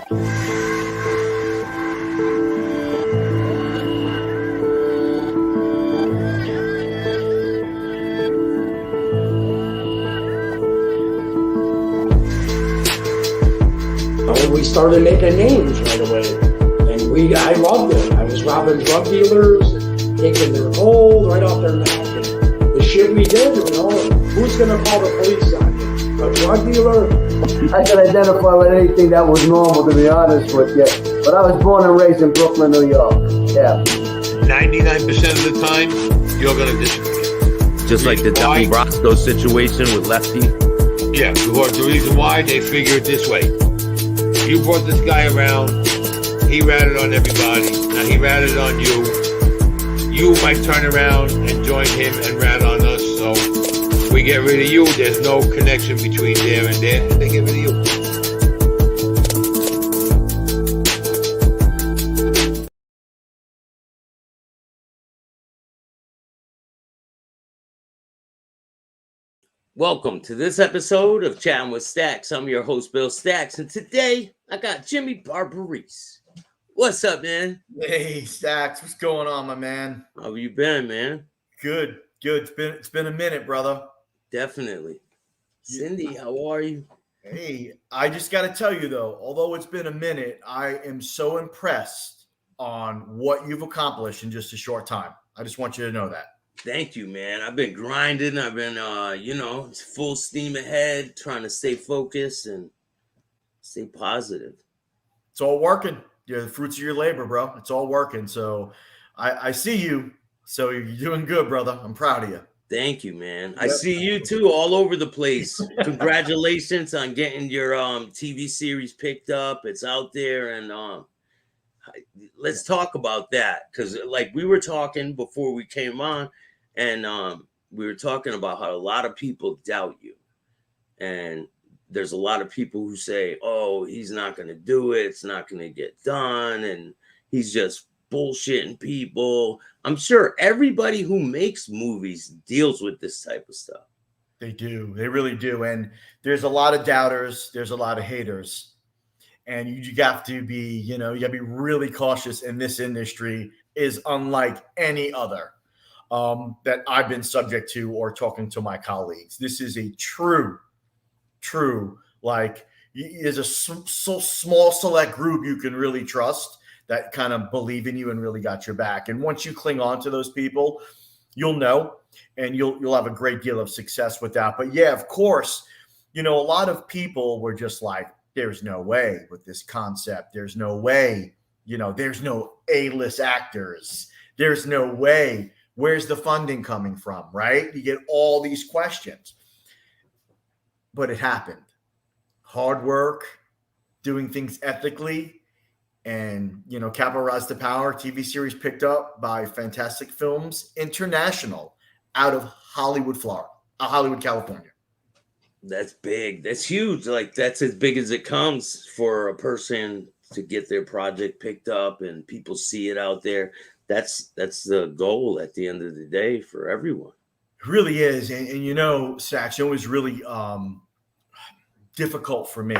We started making names right away, and I loved it. I was robbing drug dealers, and taking their gold right off their neck, and the shit we did, who's gonna call the police on you? A drug dealer? I can identify with anything that was normal, to be honest with you, but I was born and raised in Brooklyn, New York. Yeah. 99% of the time, you're gonna disappear. Just like the Donnie Brasco situation with Lefty? Yeah, the reason why, they figure it this way. You brought this guy around, he ratted on everybody, now he ratted on you. You might turn around and join him and rat on us, so we get rid of you, there's no connection between there and there, and they get rid of you. Welcome to this episode of Chatting with Staxx. I'm your host, Bill Staxx, and today I got Jimmy Barberis. What's up, man? Hey, Staxx, what's going on, my man? How you been, man? Good. It's been a minute, brother. Definitely. Cindy, how are you? Hey, I just got to tell you, though, although it's been a minute, I am so impressed on what you've accomplished in just a short time. I just want you to know that. Thank you, man. I've been grinding. I've been, full steam ahead, trying to stay focused and stay positive. It's all working. You're the fruits of your labor, bro. It's all working. So I see you. So you're doing good, brother. I'm proud of you. Thank you, man. Yep. I see you too, all over the place. Congratulations on getting your TV series picked up. It's out there, and let's talk about that, because like we were talking before we came on, and we were talking about how a lot of people doubt you, and there's a lot of people who say, oh, he's not going to do it, it's not going to get done, and he's just bullshitting people. I'm sure everybody who makes movies deals with this type of stuff. They do. They really do. And there's a lot of doubters. There's a lot of haters. And you have to be, you got to be really cautious. In this industry is unlike any other that I've been subject to or talking to my colleagues. This is a true, like, there's a so small select group you can really trust that kind of believe in you and really got your back. And once you cling on to those people, you'll know, and you'll have a great deal of success with that. But yeah, of course, a lot of people were just like, there's no way with this concept. There's no way, there's no A-list actors. There's no way. Where's the funding coming from, right? You get all these questions. But it happened. Hard work, doing things ethically, and, Capo Rise to Power TV series picked up by Fantastic Films International out of Hollywood, California. That's big. That's huge. Like, that's as big as it comes for a person to get their project picked up and people see it out there. That's the goal at the end of the day for everyone. It really is. And Staxx, it was really difficult for me.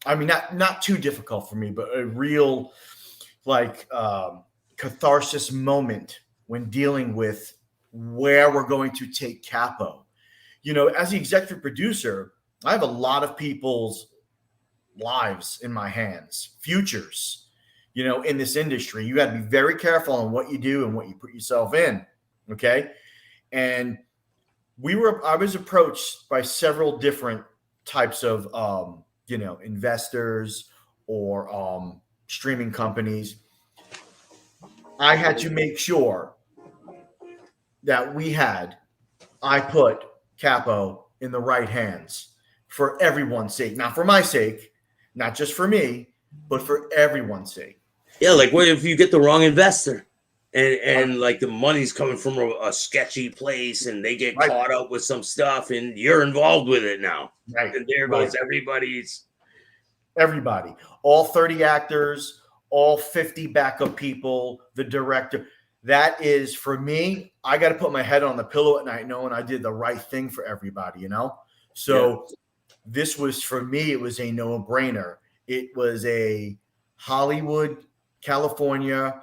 I mean, not too difficult for me, but a real catharsis moment when dealing with where we're going to take Capo. As the executive producer, I have a lot of people's lives in my hands, futures, in this industry. You got to be very careful on what you do and what you put yourself in. Okay. And I was approached by several different types of, investors or streaming companies. I had to make sure that I put Capo in the right hands for everyone's sake. Not for my sake, not just for me, but for everyone's sake. Yeah, like what if you get the wrong investor and like the money's coming from a sketchy place and they get caught up with some stuff and you're involved with it now. Right. And there goes everybody, all 30 actors, all 50 backup people, the director. That is, for me, I got to put my head on the pillow at night knowing I did the right thing for everybody, So This was, for me, it was a no-brainer. It was a Hollywood, California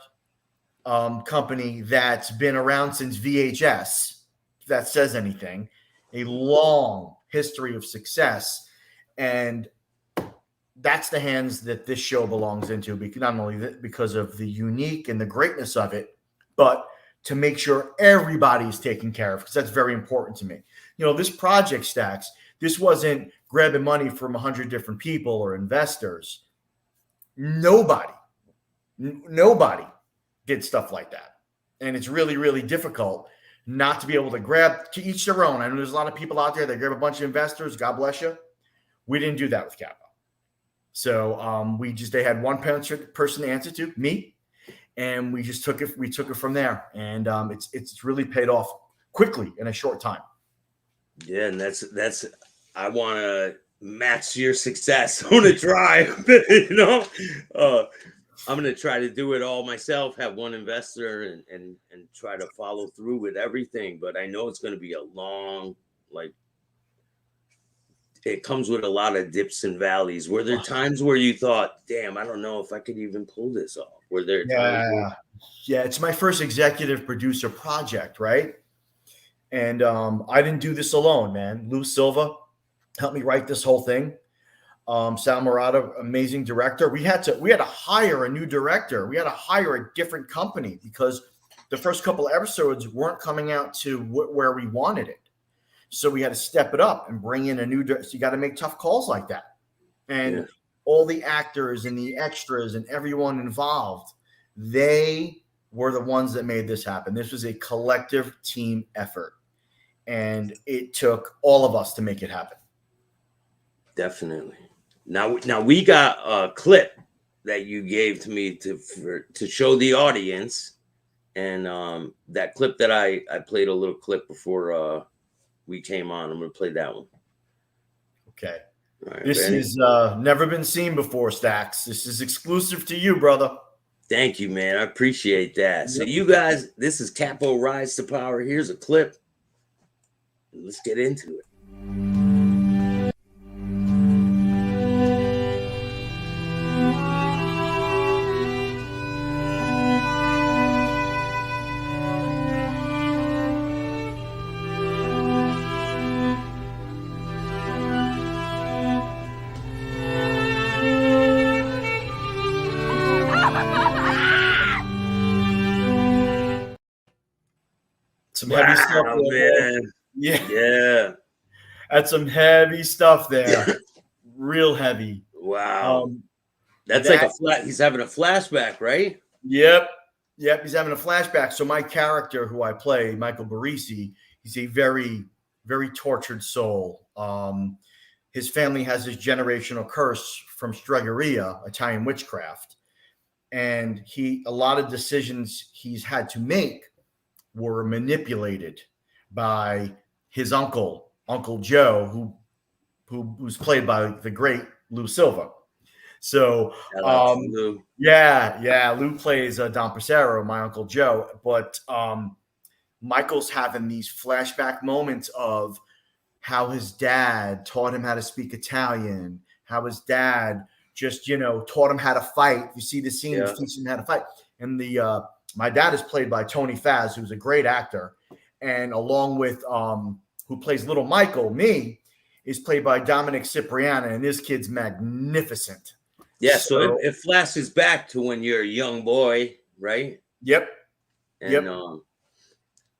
company that's been around since VHS, if that says anything, a long history of success. And that's the hands that this show belongs into, because not only because of the unique and the greatness of it, but to make sure everybody's taken care of, because that's very important to me. You know, this project, Staxx, this wasn't grabbing money from 100 different people or investors. Nobody did stuff like that. And it's really, really difficult not to be able to grab, to each their own. I know there's a lot of people out there that grab a bunch of investors. God bless you. We didn't do that with Capo. So they had one person to answer to, me, and we just took it from there. And it's really paid off quickly in a short time. Yeah, and that's I want to match your success. I'm gonna try. You know, I'm gonna try to do it all myself. Have one investor and try to follow through with everything. But I know it's gonna be a long, like, it comes with a lot of dips and valleys. Were there times where you thought, "Damn, I don't know if I could even pull this off"? Were there times? Yeah, it's my first executive producer project, right? And I didn't do this alone, man. Lou Silva helped me write this whole thing. Sal Murata, amazing director. We had to hire a new director. We had to hire a different company because the first couple of episodes weren't coming out to where we wanted it. So we had to step it up and bring in a new director. So you got to make tough calls like that. And all the actors and the extras and everyone involved, they were the ones that made this happen. This was a collective team effort. And it took all of us to make it happen. Definitely. Now we got a clip that you gave to me to show the audience, and that clip that I played a little clip before we came on. I'm gonna play that one. Okay. All right, this ready? is never been seen before, Staxx. This is exclusive to you, brother. Thank you, man. I appreciate that. So you guys, this is Capo Rise to Power. Here's a clip. Let's get into it. Some heavy stuff there, man. Yeah. That's some heavy stuff there. Real heavy. Wow. That's like he's having a flashback, right? Yep. He's having a flashback. So my character who I play, Michael Baresi, he's a very, very tortured soul. His family has this generational curse from Stregheria, Italian witchcraft. And a lot of decisions he's had to make were manipulated by his uncle Joe, who's played by the great Lou Silva. So Lou plays Don Passero, my Uncle Joe. But Michael's having these flashback moments of how his dad taught him how to speak Italian, how his dad just, taught him how to fight. You see the scene, he teaches him how to fight. And my dad is played by Tony Faz, who's a great actor. And along with who plays little Michael, me, is played by Dominic Cipriana, and this kid's magnificent. Yeah, so it flashes back to when you're a young boy, right? Yep. And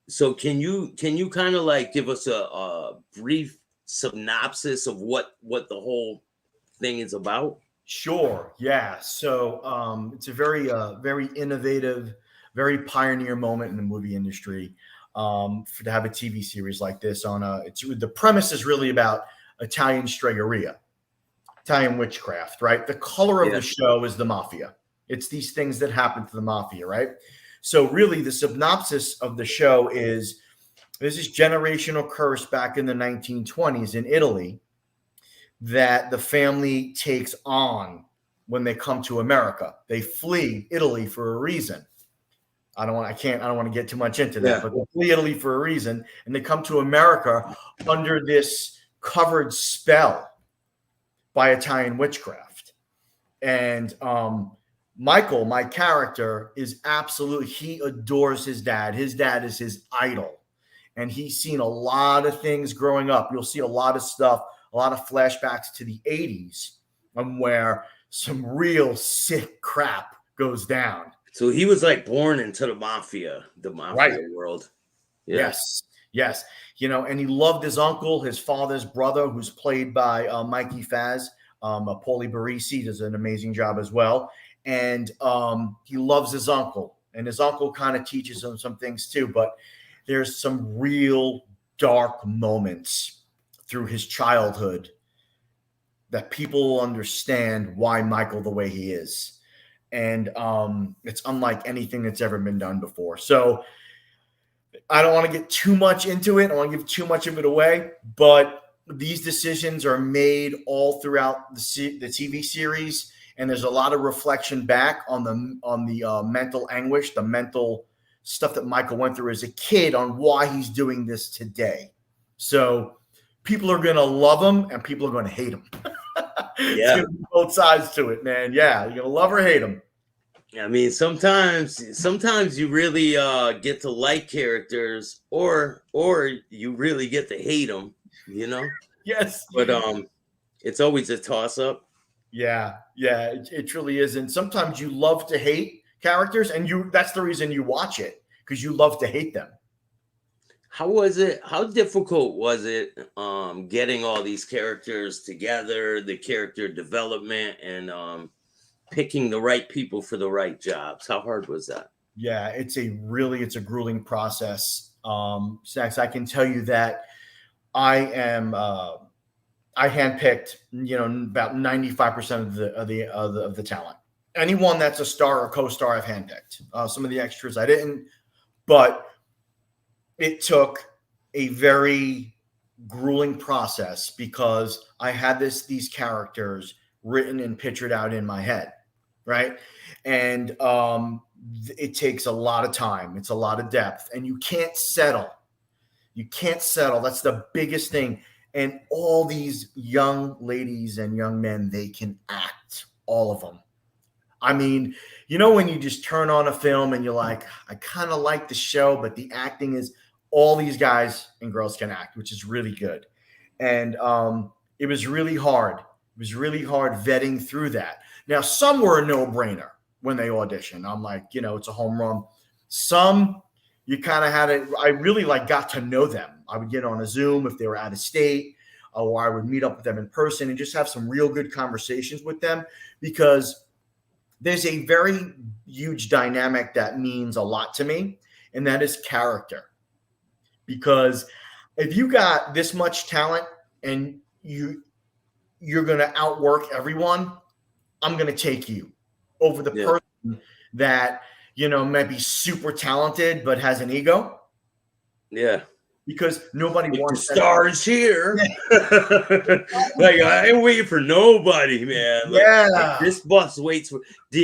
so can you kind of like give us a brief synopsis of what the whole thing is about? Sure. Yeah. So it's a very very innovative, very pioneer moment in the movie industry to have a TV series like this the premise is really about Italian Stregheria, Italian witchcraft, right? The color of the show is the mafia. It's these things that happen to the mafia, right? So really the synopsis of the show is there's this generational curse back in the 1920s in Italy that the family takes on when they come to America. They flee Italy for a reason. I don't want to get too much into that, but they flee Italy for a reason, and they come to America under this covered spell by Italian witchcraft. And Michael, my character, is absolutely, he adores his dad. His dad is his idol. And he's seen a lot of things growing up. You'll see a lot of stuff, a lot of flashbacks to the 80s where some real sick crap goes down. So he was like born into the mafia Right. world. Yeah. Yes. Yes. You know, and he loved his uncle, his father's brother, who's played by Mikey Faz. Paulie Baresi does an amazing job as well. And he loves his uncle. And his uncle kind of teaches him some things too. But there's some real dark moments through his childhood that people understand why Michael the way he is. And it's unlike anything that's ever been done before. So I don't want to get too much into it. I don't want to give too much of it away. But these decisions are made all throughout the TV series. And there's a lot of reflection back on the mental anguish, the mental stuff that Michael went through as a kid on why he's doing this today. So people are going to love him and people are going to hate him. Yeah. It's gonna be both sides to it, man. Yeah. You're going to love or hate him. I mean, sometimes you really get to like characters or you really get to hate them, you know? Yes. But it's always a toss up. Yeah. Yeah. It truly is. And sometimes you love to hate characters, and that's the reason you watch it, because you love to hate them. How was it? How difficult was it getting all these characters together, the character development, and picking the right people for the right jobs? How hard was that? Yeah, it's a grueling process. Staxx, I can tell you that I handpicked, about 95% of the talent. Anyone that's a star or co-star, I've handpicked. Some of the extras I didn't, but it took a very grueling process because I had these characters written and pictured out in my head, right? And it takes a lot of time. It's a lot of depth, and you can't settle. You can't settle. That's the biggest thing. And all these young ladies and young men, they can act, all of them. I mean, when you just turn on a film and you're like, I kind of like the show, but the acting is, all these guys and girls can act, which is really good. And it was really hard. It was really hard vetting through that. Now, some were a no-brainer when they auditioned. I'm like, it's a home run. Some, you kind of had it. I really got to know them. I would get on a Zoom if they were out of state, or I would meet up with them in person and just have some real good conversations with them, because there's a very huge dynamic that means a lot to me, and that is character. Because if you got this much talent and you're going to outwork everyone, I'm going to take you over the person that, might be super talented but has an ego. Yeah. Because nobody wants the stars here. I ain't waiting for nobody, man. Like, this bus waits for.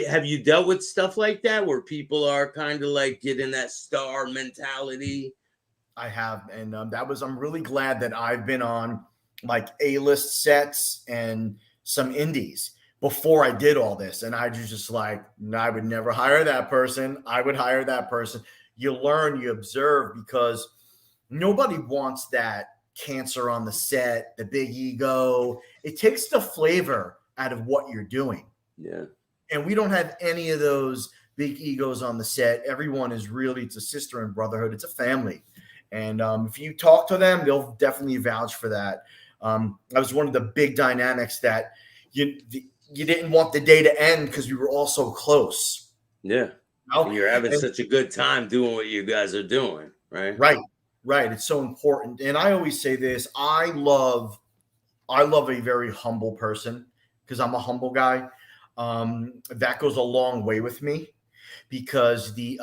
Have you dealt with stuff like that where people are kind of getting that star mentality? I have, and I'm really glad that I've been on A-list sets and some indies before I did all this, and I was just no, I would never hire that person. I would hire that person. You learn, you observe, because nobody wants that cancer on the set, the big ego. It takes the flavor out of what you're doing. Yeah. And we don't have any of those big egos on the set. Everyone is really, it's a sister and brotherhood. It's a family. And if you talk to them, they'll definitely vouch for that. That was one of the big dynamics that you didn't want the day to end because we were all so close. Yeah. And you're having such a good time doing what you guys are doing, right? Right. It's so important. And I always say this, I love a very humble person, because I'm a humble guy. That goes a long way with me, because the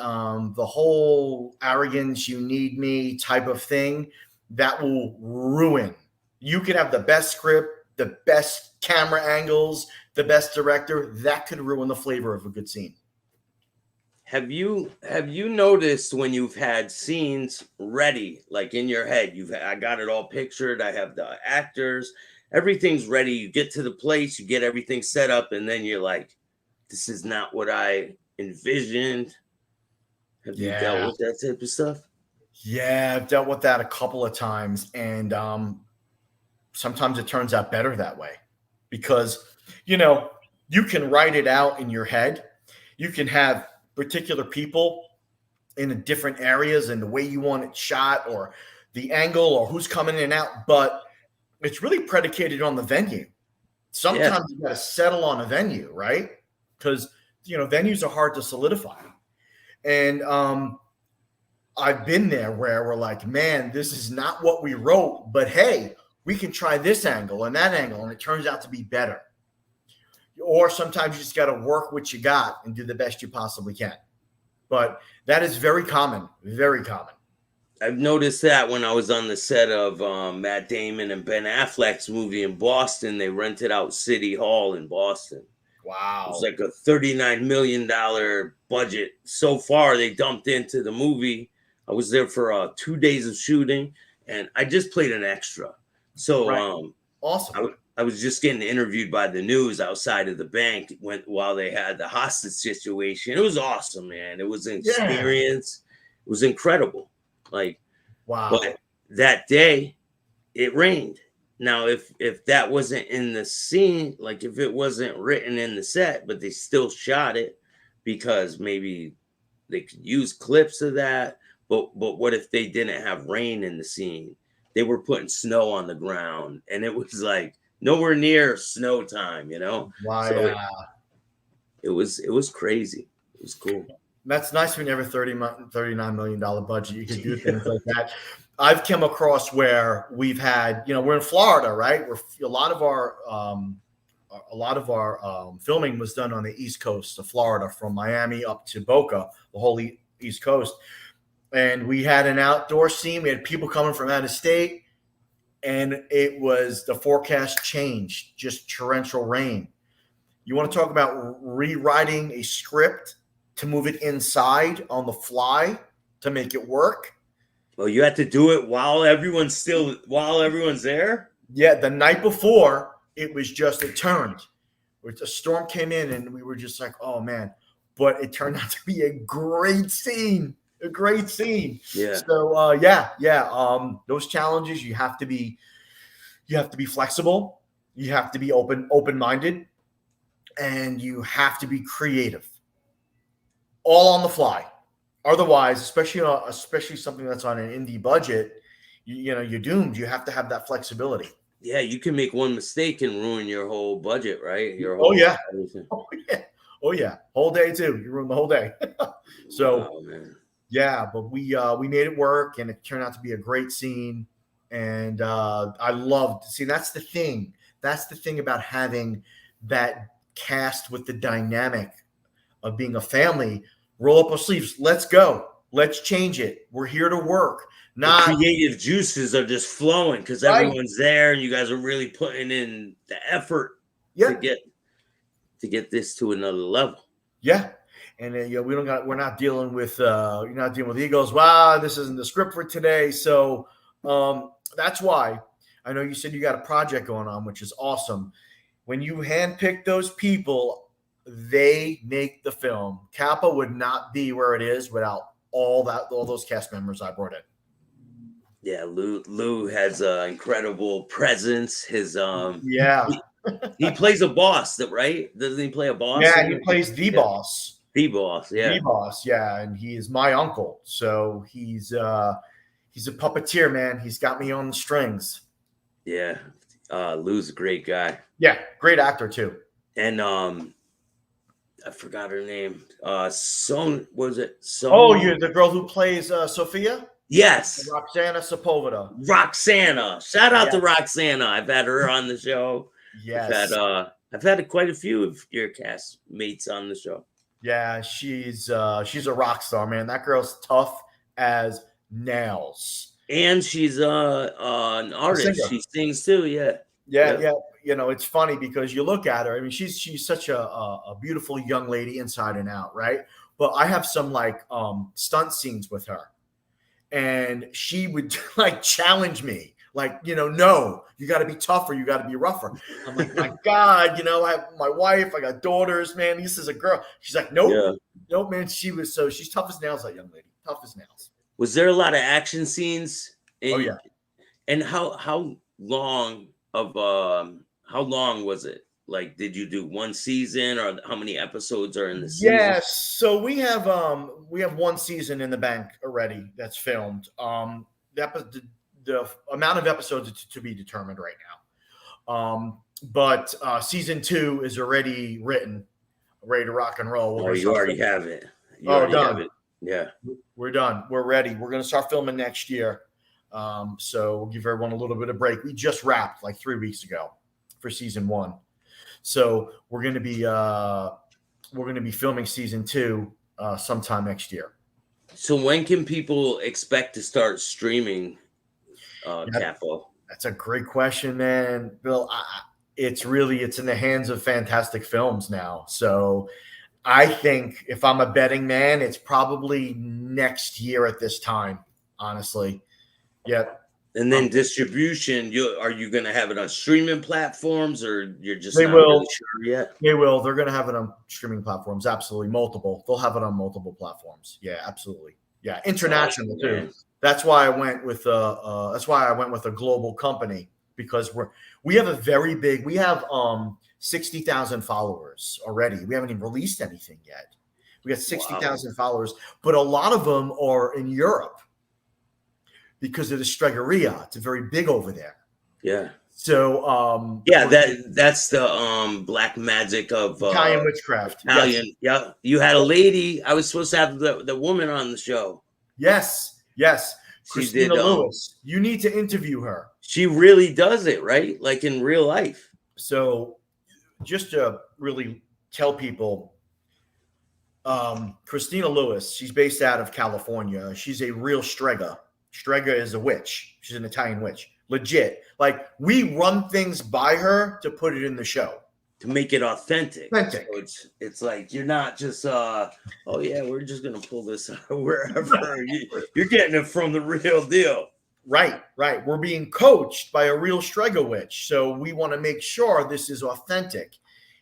whole arrogance, you need me type of thing, that will ruin. You can have the best script, the best camera angles, the best director, that could ruin the flavor of a good scene. Have you noticed when you've had scenes ready, in your head, I got it all pictured, I have the actors, everything's ready, you get to the place, you get everything set up, and then you're like, this is not what I envisioned. Have you Yeah. dealt with that type of stuff? Yeah, I've dealt with that a couple of times, and sometimes it turns out better that way because, you know, you can write it out in your head. You can have particular people in different areas and the way you want it shot or the angle or who's coming in and out, but it's really predicated on the venue. Sometimes you got to settle on a venue, right? Because, you know, venues are hard to solidify. And I've been there where we're like, man, this is not what we wrote, but hey, we can try this angle and that angle, and it turns out to be better. Or sometimes you just got to work what you got and do the best you possibly can. But that is very common, very common. I've noticed that when I was on the set of Matt Damon and Ben Affleck's movie in Boston, they rented out City Hall in Boston. Wow. It was like a $39 million budget. So far, they dumped into the movie. I was there for 2 days of shooting, and I just played an extra. So awesome. I was just getting interviewed by the news outside of the bank while they had the hostage situation. It was awesome, man. It was an experience. It was incredible. Like, wow. But that day, it rained. Now, if that wasn't in the scene, like if it wasn't written in the set, but they still shot it because maybe they could use clips of that. But what if they didn't have rain in the scene? They were putting snow on the ground, and it was like nowhere near snow time, you know? Wow. So it was crazy. It was cool. That's nice when you have a $39 million budget. You can do things like that. I've come across where we've had, you know, we're in Florida, right? We're a lot of our filming was done on the East Coast of Florida, from Miami up to Boca, the whole East Coast. And we had an outdoor scene. We had people coming from out of state, and it was the forecast changed, just torrential rain. You want to talk about rewriting a script to move it inside on the fly to make it work? Well, you had to do it while everyone's there? Yeah, the night before, it turned. A storm came in, and we were just like, oh, man. But it turned out to be a great scene. A great scene. Yeah. So, those challenges, you have to be flexible. You have to be open-minded, and you have to be creative. All on the fly. Otherwise, especially something that's on an indie budget, you're doomed. You have to have that flexibility. Yeah, you can make one mistake and ruin your whole budget, right? Everything. Oh yeah. Whole day too. You ruined the whole day. So, man. Yeah, but we made it work, and it turned out to be a great scene. And I loved. See, that's the thing. That's the thing about having that cast with the dynamic of being a family. Roll up our sleeves. Let's go. Let's change it. We're here to work. The creative juices are just flowing because everyone's there, and you guys are really putting in the effort to get this to another level. Yeah. And we're not dealing with you're not dealing with egos. Wow, this isn't the script for today. So that's why I know you said you got a project going on, which is awesome. When you handpick those people, they make the film. Capo would not be where it is without all those cast members I brought in. Yeah, Lou has an incredible presence. His he plays a boss, right? Doesn't he play a boss? Yeah, he plays the boss. The boss, yeah. The boss, yeah, and he is my uncle. So he's a puppeteer, man. He's got me on the strings. Yeah. Lou's a great guy. Yeah, great actor too. And I forgot her name. Was it? Oh, you're the girl who plays Sophia? Yes. Roxana Sepulveda. Roxana. Shout out to Roxana. I've had her on the show. Yes. I've had quite a few of your cast mates on the show. Yeah, she's a rock star, man. That girl's tough as nails. And she's an artist. She sings too, yeah. Yeah. It's funny because you look at her. I mean, she's such a beautiful young lady inside and out, right? But I have some stunt scenes with her, and she would challenge me. Like, no, you got to be tougher. You got to be rougher. I'm like, my God, I have my wife, I got daughters, man. This is a girl. She's like, nope, Yeah. nope, man. She's tough as nails, that young lady. Tough as nails. Was there a lot of action scenes? Oh, yeah. And how long was it? Like, did you do one season, or how many episodes are in the season? Yes. So we have one season in the bank already that's filmed. The amount of episodes is to be determined right now. But season 2 is already written, ready to rock and roll. You already have it. Done. Have it. Yeah. We're done. We're ready. We're going to start filming next year. So we'll give everyone a little bit of break. We just wrapped like 3 weeks ago for season 1. So we're going to be filming season 2 sometime next year. So when can people expect to start streaming Capo? That's a great question, man. Bill, it's in the hands of Fantastic Films now. So I think if I'm a betting man, it's probably next year at this time, honestly. Yeah. And then distribution, are you going to have it on streaming platforms, or you're just not really sure yet? They will. They're going to have it on streaming platforms. Absolutely. Multiple. They'll have it on multiple platforms. Yeah, absolutely. Yeah. International too. Man. That's why I went with a global company, because we have 60,000 followers already. We haven't even released anything yet. We got 60,000 followers, but a lot of them are in Europe because of the Stregheria. It's very big over there. Yeah. So that's the black magic of Italian witchcraft. Italian. Yes. Yeah. You had a lady. I was supposed to have the woman on the show. Yes. Christina Lewis. You need to interview her. She really does it, right? Like in real life. So just to really tell people, Christina Lewis, she's based out of California. She's a real Stregheria. Stregheria is a witch. She's an Italian witch. Legit. Like, we run things by her to put it in the show. To make it authentic. So it's like, you're not just, we're just going to pull this out wherever. You're getting it from the real deal. Right. We're being coached by a real Stregheria witch. So we want to make sure this is authentic.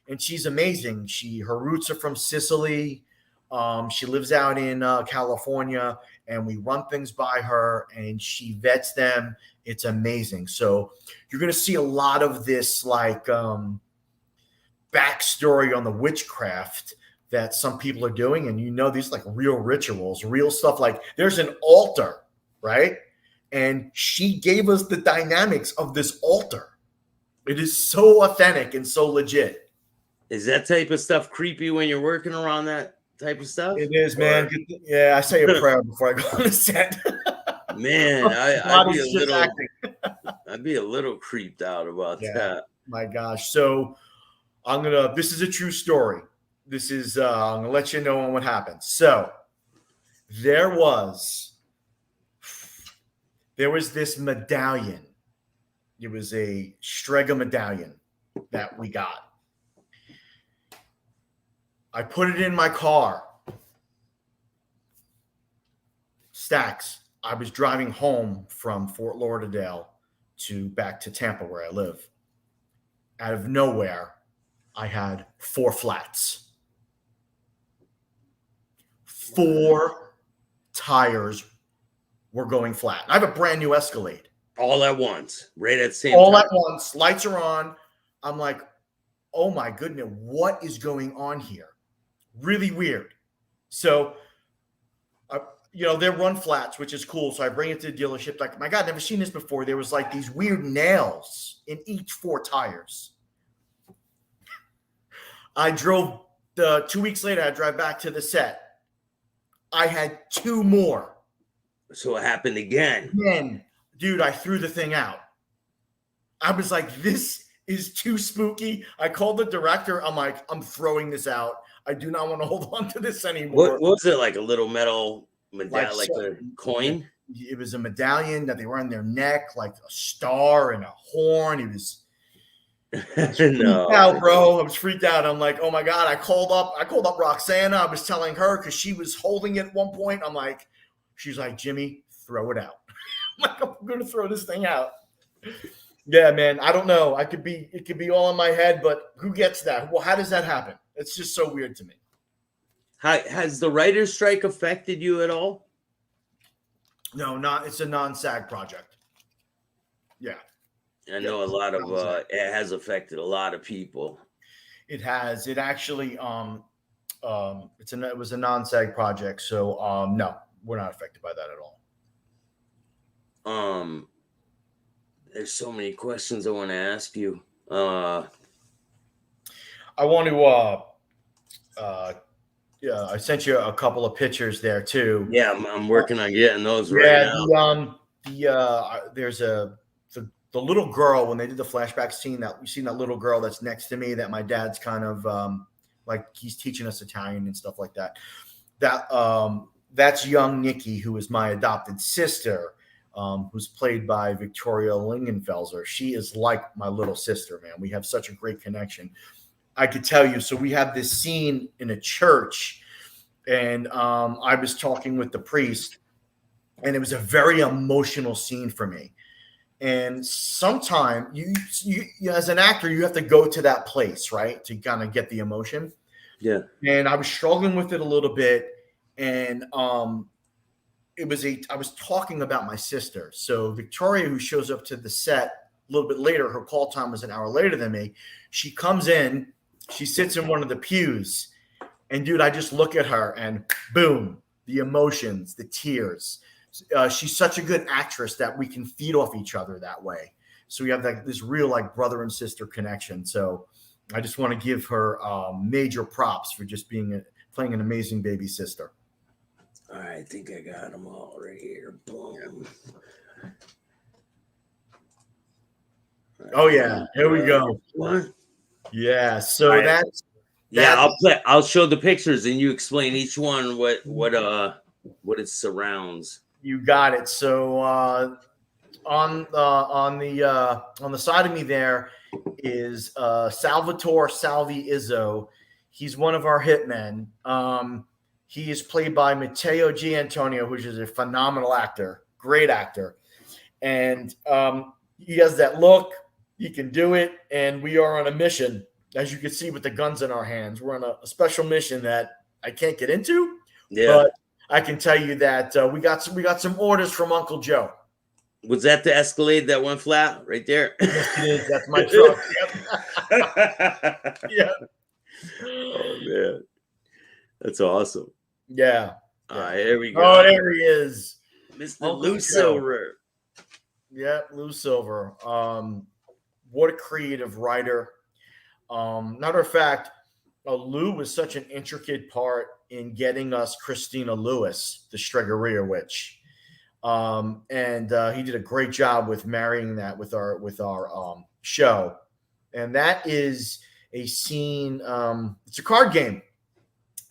And she's amazing. Her roots are from Sicily. She lives out in California, and we run things by her, and she vets them. It's amazing. So you're going to see a lot of this, like, backstory on the witchcraft that some people are doing. And these like real rituals, real stuff. Like, there's an altar, right? And she gave us the dynamics of this altar. It is so authentic and so legit. Is that type of stuff creepy when you're working around that type of stuff? It is, man. Yeah, I say a prayer before I go on the set. Man, I'd be a little creeped out about that. My gosh. So this is a true story. This is, I'm going to let you know on what happened. So there was this medallion. It was a Stregheria medallion that we got. I put it in my car. Staxx. I was driving home from Fort Lauderdale back to Tampa, where I live. Out of nowhere, I had 4 flats. 4 tires were going flat. I have a brand new Escalade. All at once, right at the same time. All at once. Lights are on. I'm like, oh my goodness, what is going on here? Really weird. So, they run flats, which is cool. So I bring it to the dealership. Like, my God, never seen this before. There was like these weird nails in each 4 tires. I drove 2 weeks later. I drive back to the set. I had 2 more. So it happened again. Then, dude, I threw the thing out. I was like, this is too spooky. I called the director. I'm like, I'm throwing this out. I do not want to hold on to this anymore. What was it, like a little metal medallion, like a coin? It was a medallion that they were on their neck, like a star and a horn. It was freaked out, bro. I was freaked out. I'm like, oh my God. I called up Roxana. I was telling her, because she was holding it at one point. She's like, Jimmy, throw it out. I'm like, I'm going to throw this thing out. Yeah, man. I don't know. It could be all in my head, but who gets that? Well, how does that happen? It's just so weird to me. Has the writer's strike affected you at all? No, it's a non-SAG project. Yeah. I know a lot of it has affected a lot of people. It has. It actually it was a non-SAG project, so no, we're not affected by that at all. There's so many questions I want to ask you. I want to yeah, I sent you a couple of pictures there too. Yeah, I'm working on getting those right now. There's the little girl when they did the flashback scene, that we've seen that little girl that's next to me that my dad's kind of like he's teaching us Italian and stuff like that. That's young Nikki, who is my adopted sister, who's played by Victoria Lingenfelser. She is like my little sister, man. We have such a great connection. I could tell you. So we have this scene in a church, and I was talking with the priest, and it was a very emotional scene for me. And sometime you as an actor, you have to go to that place, right, to kind of get the emotion. Yeah. And I was struggling with it a little bit, and I was talking about my sister. So Victoria, who shows up to the set a little bit later, her call time was an hour later than me. She comes in, she sits in one of the pews, and dude, I just look at her and boom, the emotions, the tears. She's such a good actress that we can feed off each other that way. So we have this real like brother and sister connection. So I just want to give her major props for just playing an amazing baby sister. All right, I think I got them all right here. Boom. Oh yeah, here we go. What? Yeah, so that's I'll show the pictures and you explain each one what it surrounds. You got it. So on the side of me there is Salvatore Salvi Izzo. He's one of our hitmen. He is played by Matteo Giantonio, which is a phenomenal actor, great actor. And he has that look. He can do it. And we are on a mission, as you can see, with the guns in our hands. We're on a special mission that I can't get into. Yeah. But I can tell you that we got some orders from Uncle Joe. Was that the Escalade that went flat right there? Yes, it is. That's my truck. Yep. Yeah. Oh man, that's awesome. Yeah. All right, here we go. Oh, there he is, Mr. Lou Silver. Yeah, Lou Silver. What a creative writer. Matter of fact, Lou was such an intricate part in getting us Christina Lewis, the Stregheria witch. And he did a great job with marrying that with our show. And that is a scene. It's a card game.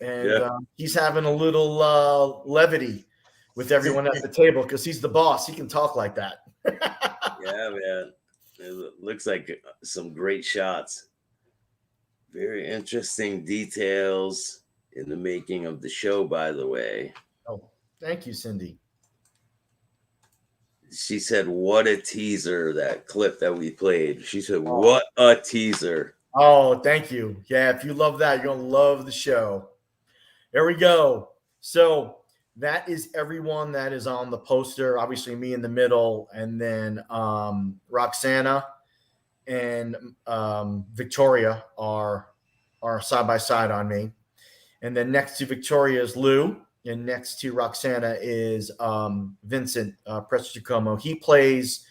And he's having a little levity with everyone at the table because he's the boss. He can talk like that. Yeah, man. It looks like some great shots. Very interesting details in the making of the show, by the way. Oh, thank you, Cindy. She said, what a teaser, that clip that we played. She said, what a teaser. Oh, thank you. Yeah, if you love that, you're going to love the show. There we go. So that is everyone that is on the poster. Obviously, me in the middle, and then Roxana and Victoria are side by side on me. And then next to Victoria is Lou, and next to Roxana is Vincent Prestigiacomo. He plays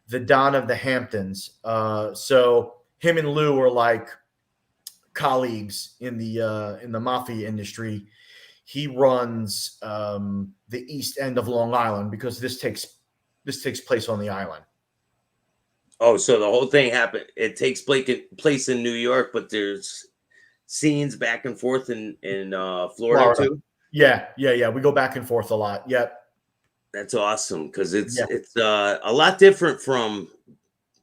the Don of the Hamptons. So him and Lou are like colleagues in the mafia industry. He runs the east end of Long Island because this takes place on the island. Oh, so the whole thing happened. It takes place in New York, but there's scenes back and forth in Florida too. Yeah. We go back and forth a lot. Yep. That's awesome because it's a lot different from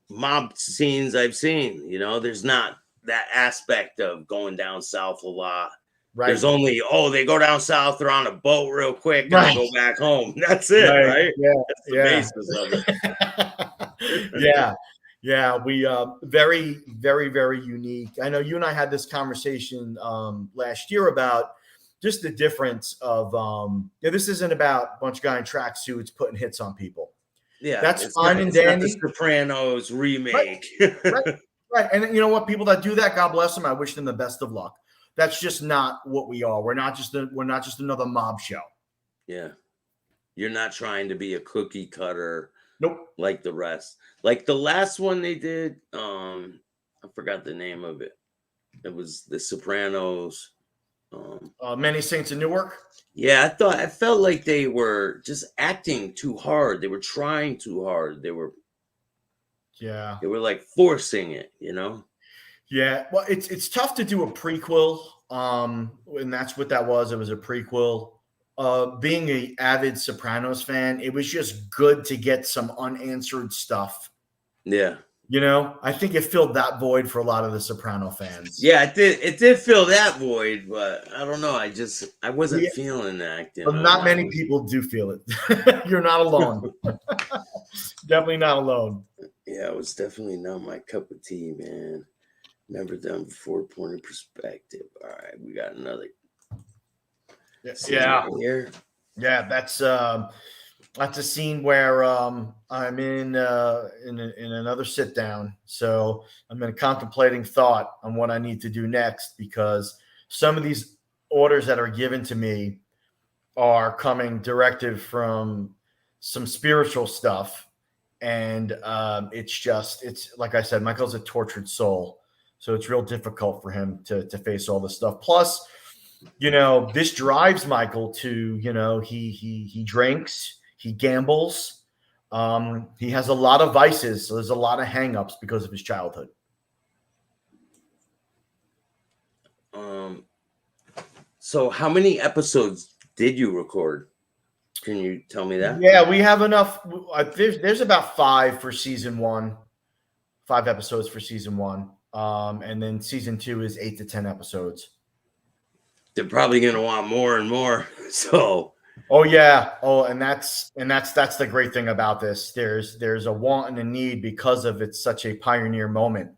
mob scenes I've seen. You know, there's not that aspect of going down south a lot. Right. There's only they go down south, they're on a boat real quick, and they go back home. That's it, right? Yeah. That's the basis of it. Yeah. Yeah, we very, very, very unique. I know you and I had this conversation last year about just the difference of this isn't about a bunch of guy in tracksuits putting hits on people. Yeah, That's it's fine not, and it's not the dandy. Sopranos remake. Right, right. And you know what? People that do that, God bless them. I wish them the best of luck. That's just not what we are. We're not just another mob show. Yeah, you're not trying to be a cookie cutter. Nope. Like the rest. Like the last one they did, I forgot the name of it. It was The Sopranos. Many Saints in Newark. Yeah, I felt like they were just acting too hard. They were trying too hard. They were like forcing it, you know? Yeah. Well, it's tough to do a prequel. And that's what that was. It was a prequel. Being an avid Sopranos fan, it was just good to get some unanswered stuff. Yeah. You know, I think it filled that void for a lot of the Soprano fans. Yeah, it did fill that void, but I don't know. I wasn't feeling that. Well, not many people do feel it. You're not alone. Definitely not alone. Yeah, it was definitely not my cup of tea, man. Never done before. Point of perspective. All right, we got another. Yeah. Here. Yeah, that's a scene where I'm in another sit down. So I'm in a contemplating thought on what I need to do next, because some of these orders that are given to me are coming directive from some spiritual stuff. And it's like I said, Michael's a tortured soul. So it's real difficult for him to face all this stuff. Plus, you know, this drives Michael to, you know, he drinks, he gambles, he has a lot of vices. So there's a lot of hangups because of his childhood. So how many episodes did you record? Can you tell me that? Yeah, we have enough. There's about 5 for season 1, 5 episodes for season 1. And then season 2 is 8 to 10 episodes. They're probably going to want more and more. So, oh yeah, and that's the great thing about this. There's a want and a need because of it's such a pioneer moment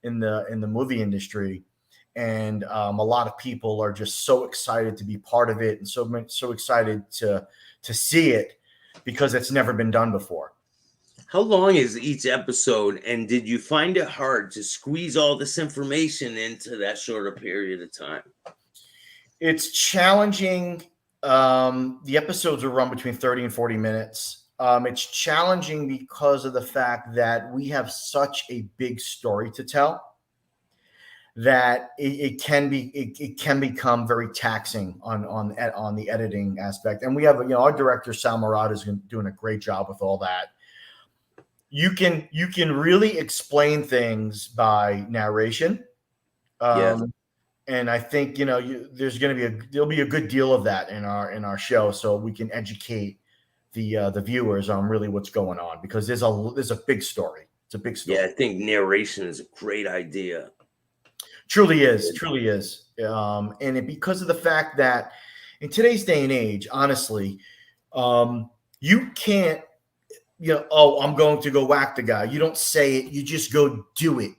in the movie industry, and a lot of people are just so excited to be part of it, and so excited to see it because it's never been done before. How long is each episode, and did you find it hard to squeeze all this information into that shorter period of time? It's challenging. The episodes will run between 30 and 40 minutes. It's challenging because of the fact that we have such a big story to tell that it can become very taxing on the editing aspect. And we have, you know, our director Sal Murad is doing a great job with all that. You can really explain things by narration. And I think, you know, there'll be a good deal of that in our show, so we can educate the viewers on really what's going on, because there's a big story. It's a big story. Yeah, I think narration is a great idea. Truly is. And because of the fact that in today's day and age, honestly, you can't, you know, oh, I'm going to go whack the guy. You don't say it. You just go do it.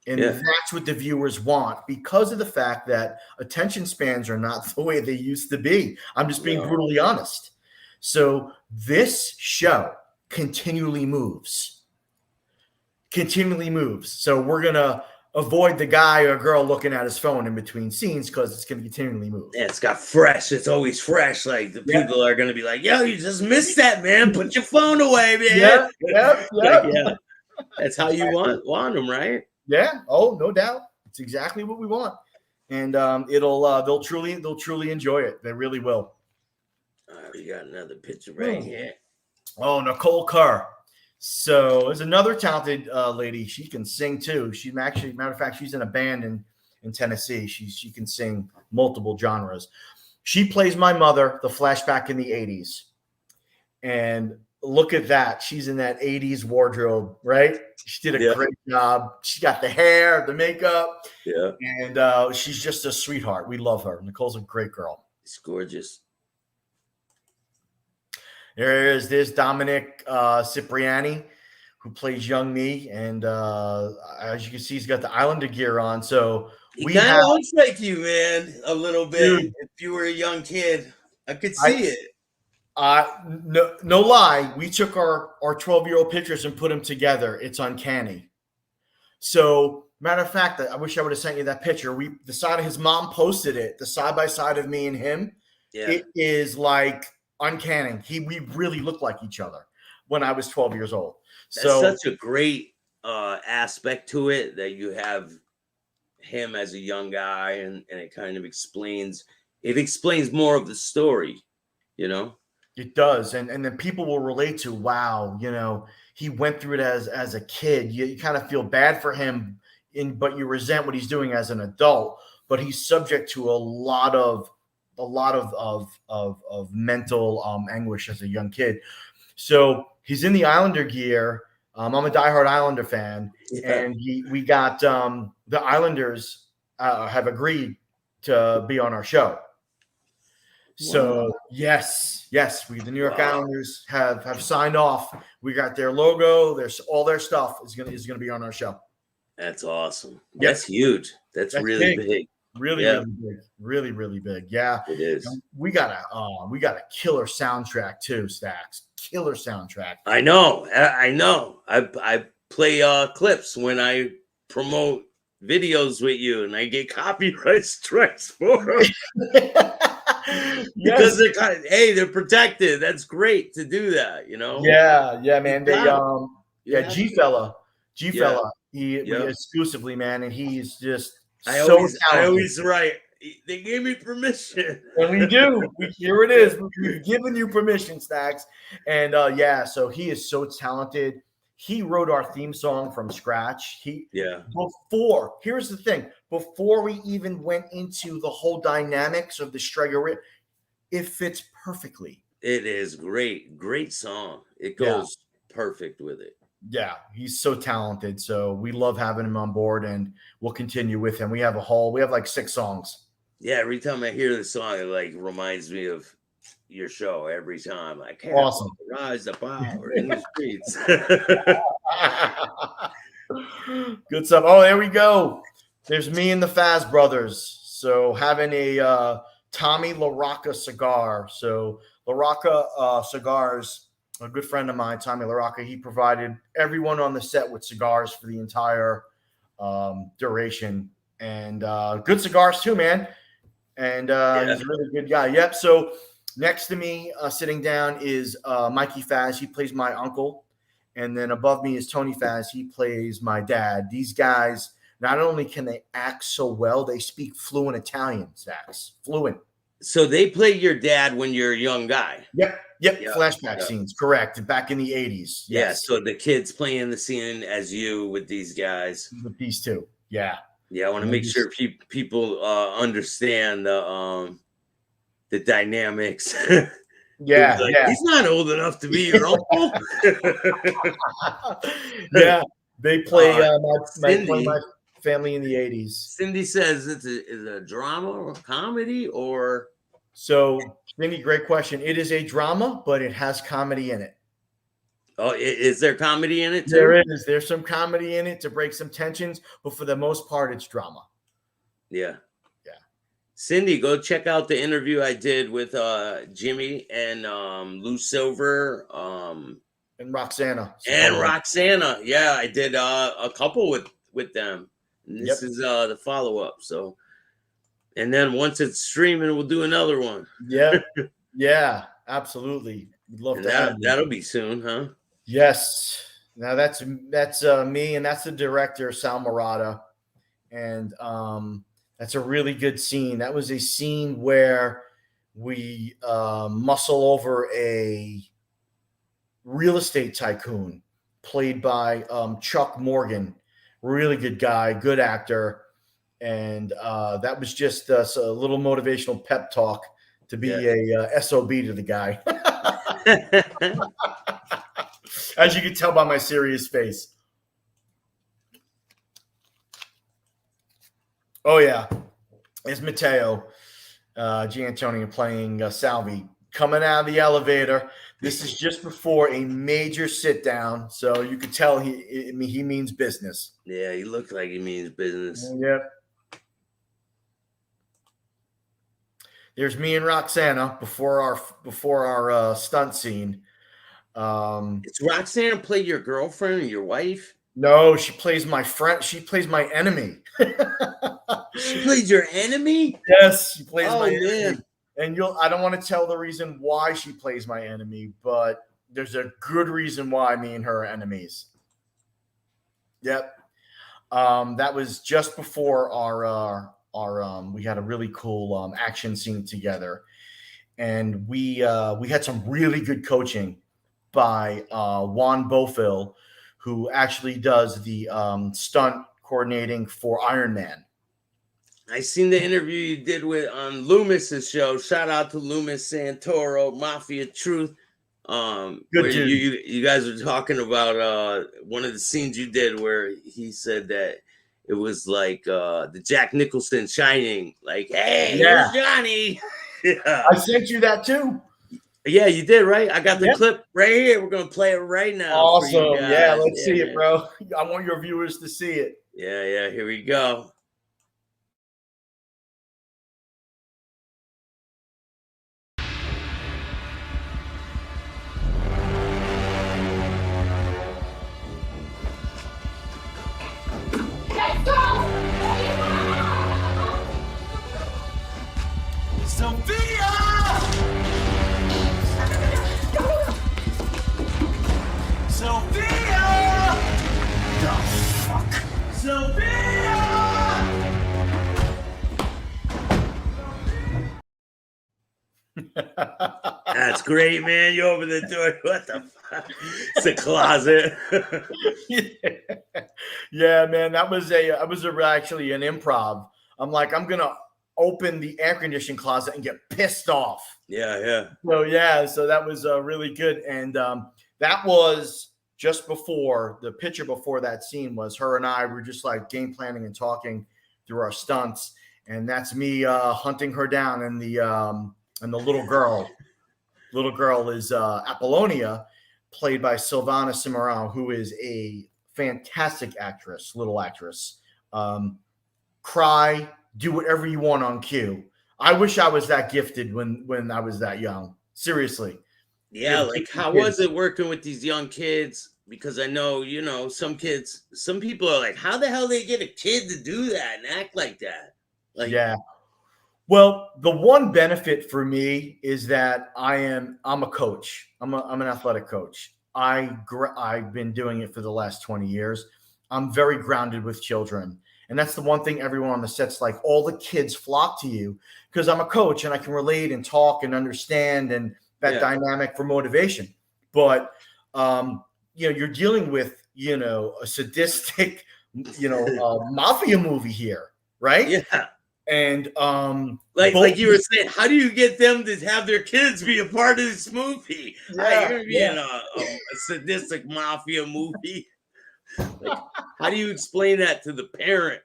And that's what the viewers want, because of the fact that attention spans are not the way they used to be. I'm just being brutally honest. So this show continually moves. So we're going to avoid the guy or girl looking at his phone in between scenes, because it's going to continually move. Yeah, it's got fresh. It's always fresh. Like the people are going to be like, yo, you just missed that, man. Put your phone away, man. Yeah. That's how you want them, right? Yeah. Oh, no doubt. It's exactly what we want. And they'll truly enjoy it. They really will. All right, we got another picture right here. Oh, Nicole Kerr. So there's another talented lady. She can sing too. She actually, matter of fact, she's in a band in Tennessee. She can sing multiple genres. She plays my mother, the flashback in the 80s. And look at that. She's in that 80s wardrobe, right? She did a great job. She got the hair, the makeup. Yeah. And she's just a sweetheart. We love her. Nicole's a great girl. It's gorgeous. There's Dominic Cipriani, who plays young me, and as you can see, he's got the Islander gear on. So He we kind have, of looks like you, man, a little bit. dude, If you were a young kid, I could I see it. no lie, we took our 12-year-old pictures and put them together. It's uncanny. So matter of fact, I wish I would have sent you that picture. The side of his mom posted it, the side by side of me and him. Yeah, It is like uncanny. We really look like each other when I was 12 years old. that's So such a great aspect to it that you have him as a young guy, and it kind of explains more of the story, you know. it does, and then people will relate to, wow, he went through it as a kid. You kind of feel bad for him, but you resent what he's doing as an adult. But he's subject to a lot of mental anguish as a young kid. So he's in the Islander gear. I'm a diehard Islander fan, and we got the Islanders have agreed to be on our show. So yes, the New York Islanders have signed off. We got their logo. There's all their stuff is gonna be on our show. That's awesome. That's huge. That's really big. Really big. Really big. Yeah, it is. And we got a killer soundtrack too, Staxx. Killer soundtrack. I know. I play clips when I promote videos with you, and I get copyright strikes for them. Because they're protected. That's great to do that, Yeah, man. G fella. He exclusively, man, and he's just I always write. They gave me permission, and we do. Here it is. We've given you permission, Staxx, and so he is so talented. He wrote our theme song from scratch. Here's the thing. Before we even went into the whole dynamics of the Stregheria, it fits perfectly. It is great song. It goes perfect with it. Yeah, he's so talented. So we love having him on board, and we'll continue with him. We have like 6 songs. Yeah, every time I hear the song, it like reminds me of your show every time. Like, awesome. Rise the power in the streets. Good stuff. Oh, there we go. There's me and the Faz brothers. So having a Tommy La Rocca cigar. So La Rocca cigars, a good friend of mine, Tommy La Rocca, he provided everyone on the set with cigars for the entire duration. And good cigars too, man. And he's a really good guy. Yep. So next to me, sitting down, is Mikey Faz. He plays my uncle. And then above me is Tony Faz. He plays my dad. These guys, not only can they act so well, they speak fluent Italian, Staxx. Fluent. So they play your dad when you're a young guy. Yep. Flashback scenes, correct. Back in the 80s. Yes. Yeah, so the kids playing the scene as you with these guys. With these two. Yeah. Yeah, I want to make sure people understand the dynamics. Yeah, He's not old enough to be your uncle. Yeah, they play my family in the 80s. Cindy says it's a drama or comedy or. So, Cindy, great question. It is a drama, but it has comedy in it. Oh, is there comedy in it too? There is. There's some comedy in it to break some tensions, but for the most part, it's drama. Yeah. Cindy, go check out the interview I did with Jimmy and Lou Silver and Roxana. Roxana. Yeah, I did a couple with them. And this is the follow-up. So, and then once it's streaming, we'll do another one. Yeah, absolutely. We'd love to have that'll be soon, huh? Yes. Now that's me, and that's the director, Sal Murata. And that's a really good scene. That was a scene where we muscle over a real estate tycoon played by Chuck Morgan. Really good guy, good actor. And that was just a little motivational pep talk to be a SOB to the guy. As you can tell by my serious face. Oh, yeah. It's Matteo Giantonio playing Salvi. coming out of the elevator. This is just before a major sit down, so you could tell he means business. Yeah, he looked like he means business. Yep. There's me and Roxana before our stunt scene. It's Roxanne play your girlfriend or your wife? No, she plays my friend. She plays my enemy. She plays your enemy? Yes, she plays Oh my enemy. man. And I don't want to tell the reason why she plays my enemy, but there's a good reason why me and her are enemies. Yep. That was just before our we had a really cool action scene together. And we had some really good coaching by Juan Bofil, who actually does the stunt coordinating for Iron Man. I seen the interview you did with on Loomis's show. Shout out to Loomis Santoro, Mafia Truth. Good where dude. you guys were talking about one of the scenes you did where he said that it was like the Jack Nicholson Shining, like, hey, Yeah. here's Johnny. Yeah. I sent you that too. Yeah, you did, right? I got the clip right here. We're gonna play it right now. for you Awesome. Yeah, guys. let's see it, bro. I want your viewers to see it. Yeah, here we go. That's great, man. You open the door. What the fuck? It's a closet. Yeah, man. That was actually an improv. I'm like, I'm gonna open the air conditioning closet and get pissed off. Yeah. So that was really good. And that was just before the picture before that scene was her and I were just like game planning and talking through our stunts. And that's me hunting her down and the little girl. Little girl is Apollonia, played by Silvana Cimarron, who is a fantastic actress, little actress. Cry, do whatever you want on cue. I wish I was that gifted when I was that young. Seriously. Yeah, like how was it working with these young kids? Because I know, some people are like, how the hell they get a kid to do that and act like that? Like, yeah. Well, the one benefit for me is that I'm a coach. I'm an athletic coach. I've been doing it for the last 20 years. I'm very grounded with children. And that's the one thing everyone on the set's like, all the kids flock to you because I'm a coach and I can relate and talk and understand and that dynamic for motivation. But, you're dealing with, a sadistic, mafia movie here, right? Yeah. And like you were saying, how do you get them to have their kids be a part of this movie? You're gonna be in a sadistic mafia movie. Like, how do you explain that to the parent?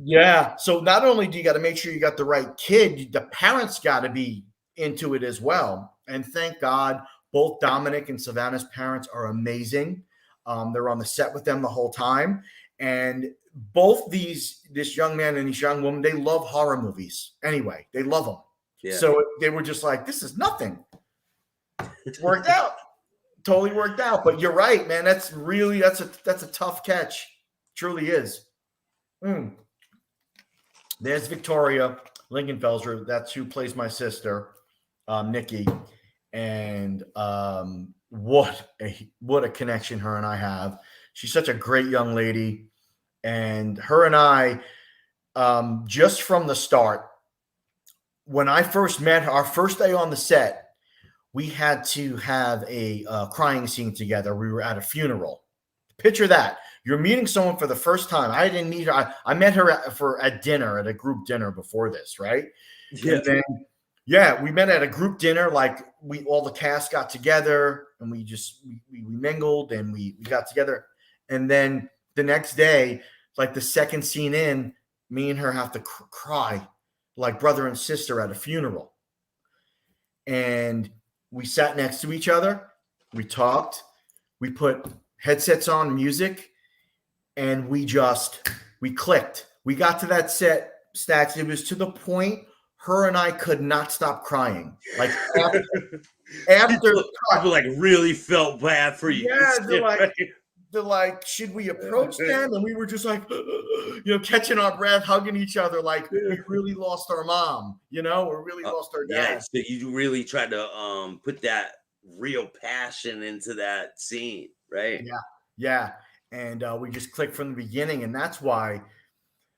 Yeah. So not only do you got to make sure you got the right kid, the parents got to be into it as well. And thank God, both Dominic and Savannah's parents are amazing. They're on the set with them the whole time. And both this young man and this young woman, they love horror movies. Anyway, they love them. Yeah. So they were just like, this is nothing. It's worked out. Totally worked out. But you're right, man. That's a tough catch. Truly is. There's Victoria Lincolnfelser. That's who plays my sister, Nikki. And what a connection her and I have. She's such a great young lady. And her and I, just from the start, when I first met her, our first day on the set, we had to have a crying scene together. We were at a funeral. Picture that. You're meeting someone for the first time. I didn't meet her. I met her at dinner, at a group dinner before this, right? Yeah. And then, we met at a group dinner. Like all the cast got together and we mingled and we got together. And then the next day, like the second scene in, me and her have to cry like brother and sister at a funeral. and we sat next to each other. We talked. We put headsets on, music, and we clicked. We got to that set, Staxx. It was to the point her and I could not stop crying. Like after people like really felt bad for you. yeah, they're like, should we approach them? And we were just like, catching our breath, hugging each other, like we really lost our mom, or really lost our dad. Yeah, so you really tried to put that real passion into that scene, right? Yeah. And we just clicked from the beginning. And that's why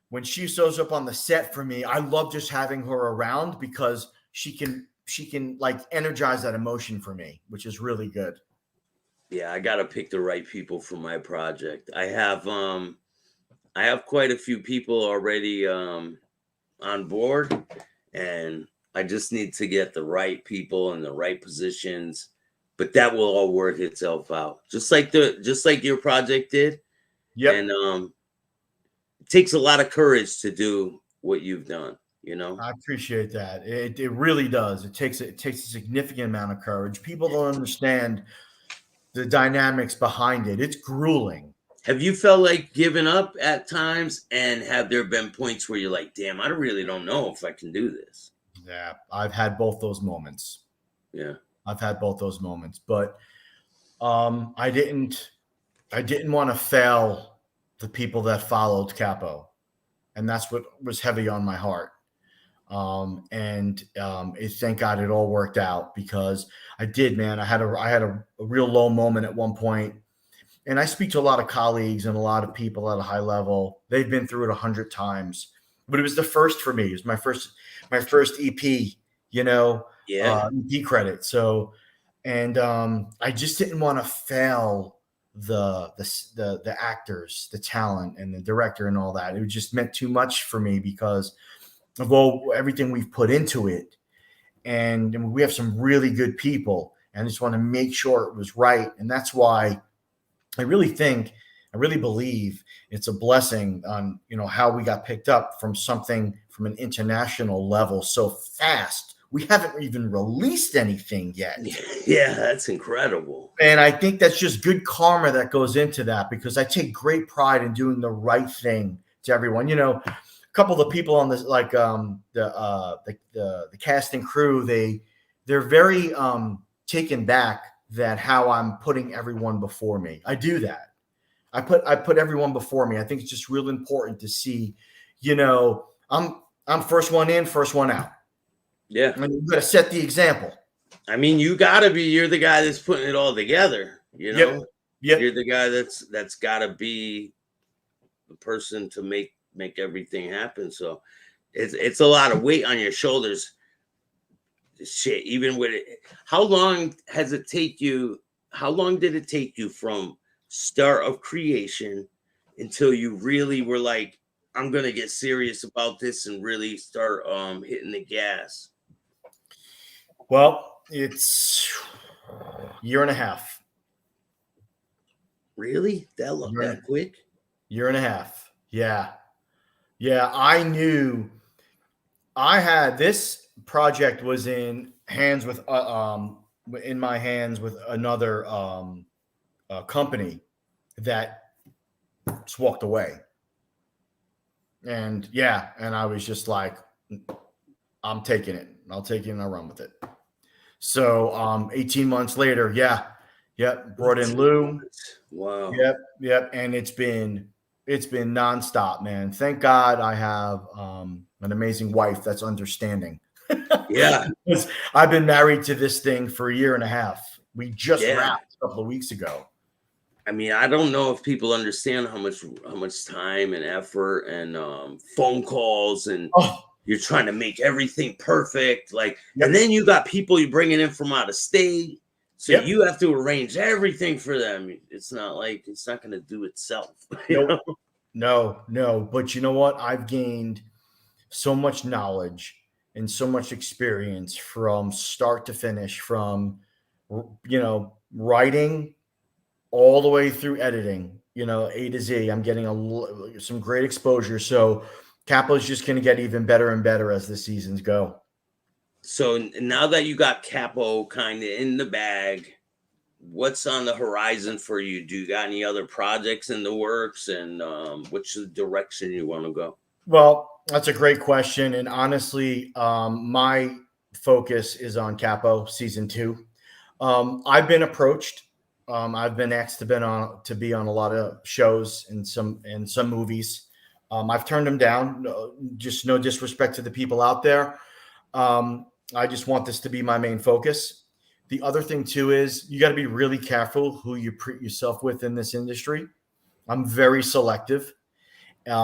when she shows up on the set for me, I love just having her around because she can like energize that emotion for me, which is really good. Yeah, I gotta pick the right people for my project. I have quite a few people already on board, and I just need to get the right people in the right positions. But that will all work itself out, just like your project did. Yeah, and it takes a lot of courage to do what you've done. I appreciate that. It really does. It takes a significant amount of courage. People don't understand the dynamics behind it. It's grueling. Have you felt like giving up at times? And have there been points where you're like, damn, I really don't know if I can do this? Yeah, I've had both those moments. Yeah. I've had both those moments, but I didn't want to fail the people that followed Capo. And that's what was heavy on my heart. Thank God it all worked out because I did, man. I had a real low moment at one point, and I speak to a lot of colleagues and a lot of people at a high level. They've been through it 100 times, but it was the first for me. It was my first EP, EP credit. So, and I just didn't want to fail the actors, the talent, and the director and all that. It just meant too much for me because of everything we've put into it. And we have some really good people, and I just want to make sure it was right. And that's why I really believe it's a blessing on, how we got picked up from an international level so fast. We haven't even released anything yet. Yeah, that's incredible. And I think that's just good karma that goes into that because I take great pride in doing the right thing to everyone. A couple of the people on this, like the cast and crew, they're very taken back that how I'm putting everyone before me. I do that. I put everyone before me. I think it's just real important to see, I'm first one in, first one out. Yeah. And you've got to set the example. I mean, you're the guy that's putting it all together, Yep. You're the guy that's gotta be the person to make everything happen. So it's a lot of weight on your shoulders. Shit, even with it, how long did it take you from start of creation until you really were like, I'm gonna get serious about this and really start hitting the gas? Well, it's a year and a half. Really? That quick? Year and a half. Yeah. I knew I had this project was in my hands with another company that just walked away. And I was just like, I'm taking it. I'll take it and I'll run with it. So 18 months later, brought in Lou. Wow. Yep. And it's been nonstop, man. Thank God I have an amazing wife that's understanding. Yeah. I've been married to this thing for a year and a half. We just wrapped a couple of weeks ago. I mean, I don't know if people understand how much time and effort and phone calls and you're trying to make everything perfect. Like, and then you got people you're bringing in from out of state. So you have to arrange everything for them. It's not going to do itself. No. But you know what? I've gained so much knowledge and so much experience from start to finish, from, writing all the way through editing, A to Z. I'm getting some great exposure. So Capo is just going to get even better and better as the seasons go. So now that you got Capo kind of in the bag, what's on the horizon for you? Do you got any other projects in the works, and which is the direction you want to go? Well, that's a great question, and honestly, my focus is on Capo season 2. I've been approached. I've been asked to be on a lot of shows and some movies. I've turned them down. Just no disrespect to the people out there. I just want this to be my main focus. The other thing too is you got to be really careful who you put yourself with in this industry. I'm very selective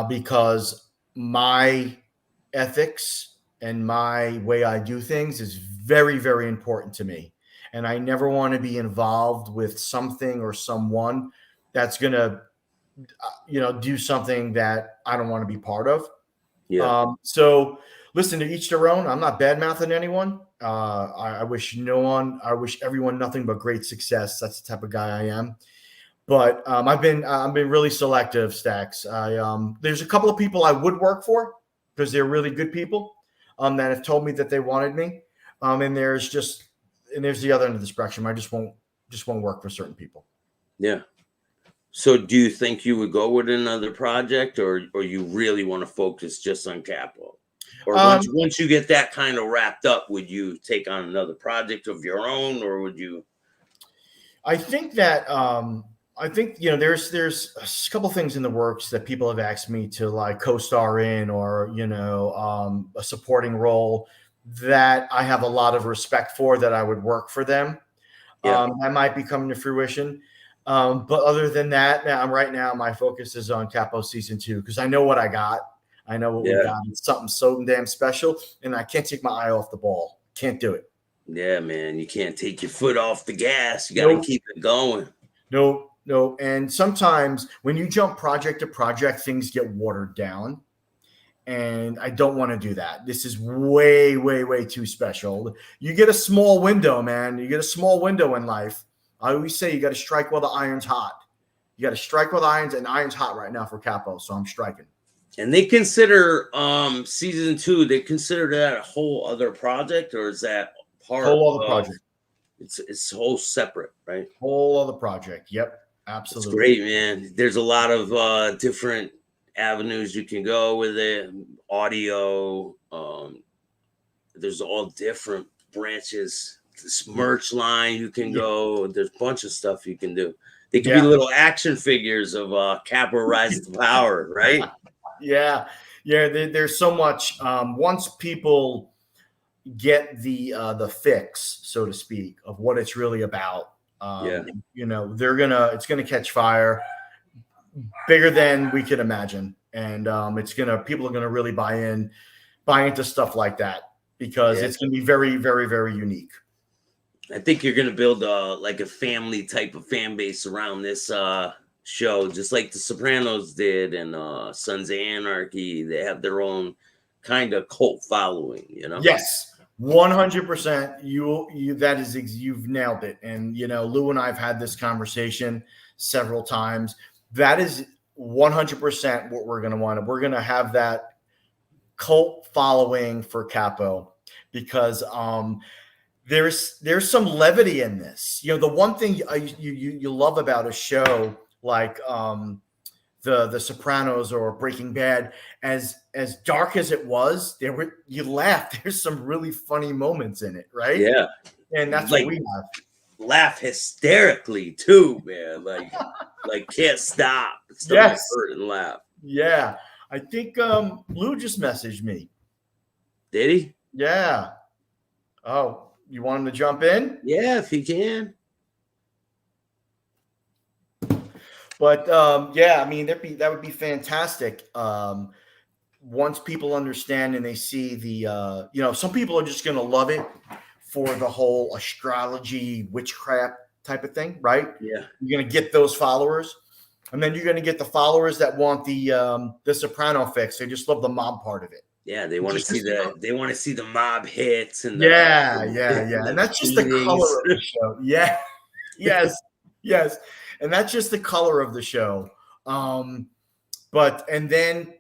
because my ethics and my way I do things is very, very important to me. And I never want to be involved with something or someone that's going to, do something that I don't want to be part of. Yeah. So listen, to each their own. I'm not bad mouthing anyone. I wish everyone nothing but great success. That's the type of guy I am. But I've been really selective, Staxx. There's a couple of people I would work for because they're really good people that have told me that they wanted me. And there's the other end of the spectrum. I just won't work for certain people. Yeah. So do you think you would go with another project, or you really want to focus just on Capo? Or once you get that kind of wrapped up, would you take on another project of your own, or would you? I think that there's a couple things in the works that people have asked me to like co-star in, or a supporting role that I have a lot of respect for, that I would work for them. Yeah. That might be coming to fruition. But other than that, right now my focus is on Capo season 2 because I know what I got. I know what we got. It's something so damn special, and I can't take my eye off the ball. Can't do it. Yeah, man, you can't take your foot off the gas. You got to keep it going. No. And sometimes when you jump project to project, things get watered down. And I don't want to do that. This is way, way, way too special. You get a small window, man. You get a small window in life. I always say you got to strike while the iron's hot. You got to strike while the iron's hot right now for Capo. So I'm striking. And they consider season 2, they consider that a whole other project, or is that part whole other project? It's whole separate, right? Whole other project. Yep. Absolutely. It's great, man. There's a lot of different avenues you can go with it. Audio, there's all different branches. This merch line you can go. There's a bunch of stuff you can do. They can be little action figures of Capo Rise to Power, right? Yeah. There's so much. Once people get the fix, so to speak, of what it's really about, it's gonna catch fire bigger than we could imagine, and people are gonna really buy into stuff like that because it's gonna be very, very, very unique. I think you're gonna build like a family type of fan base around this show, just like The Sopranos did, and Sons of Anarchy. They have their own kind of cult following, Yes, 100%. You've nailed it. And Lou and I have had this conversation several times. That is 100% what we're gonna want. We're gonna have that cult following for Capo because there's some levity in this. The one thing you love about a show like the Sopranos or Breaking Bad, as dark as it was, you laugh. There's some really funny moments in it, right? Yeah, and that's what we have. Laugh hysterically too, man. Like can't stop. Stomach hurt and laugh. Yeah, I think Lou just messaged me. Did he? Yeah. Oh. You want him to jump in? Yeah, if he can. But that would be fantastic. Once people understand and they see some people are just going to love it for the whole astrology, witchcraft type of thing, right? Yeah. You're going to get those followers, and then you're going to get the followers that want the Soprano fix. They just love the mob part of it. Yeah, they want to see the mob hits and and that's just the color of the show. Yeah, yes, and that's just the color of the show. And then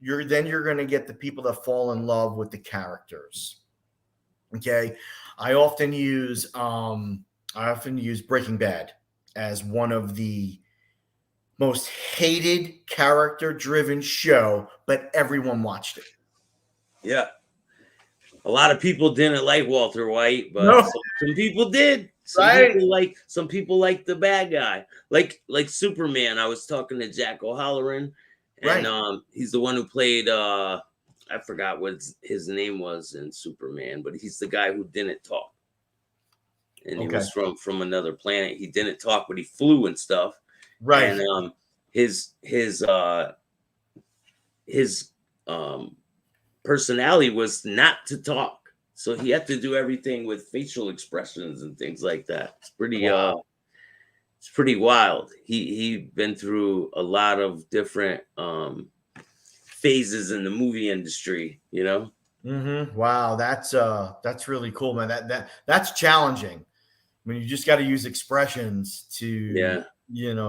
you're going to get the people that fall in love with the characters. Okay, I often use Breaking Bad as one of the most hated character-driven show, but everyone watched it. Yeah. A lot of people didn't like Walter White, but No. some people did. Right. Some people like the bad guy. Like Superman. I was talking to Jack O'Halloran, and Right. he's the one who played I forgot what his name was in Superman, but he's the guy who didn't talk. And he Okay. was from another planet. He didn't talk, but he flew and stuff. Right. And his personality was not to talk, so he had to do everything with facial expressions and things like that. It's pretty it's pretty wild. He been through a lot of different phases in the movie industry, you know. Mm-hmm. Wow, that's really cool, man. That's challenging. When you just got to use expressions to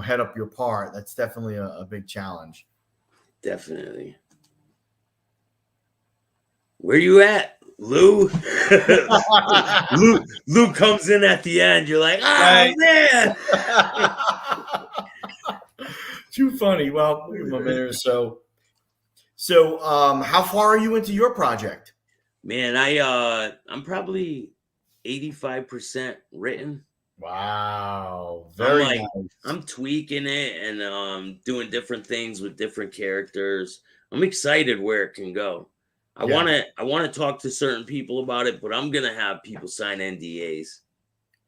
head up your part. That's definitely a big challenge. Definitely. Where you at, Lou? Lou comes in at the end. You're like, man. Too funny. Well, my man. So how far are you into your project? Man, I'm probably 85% written. Wow. Very nice. I'm tweaking it and doing different things with different characters. I'm excited where it can go. I want to talk to certain people about it, but I'm going to have people sign NDAs.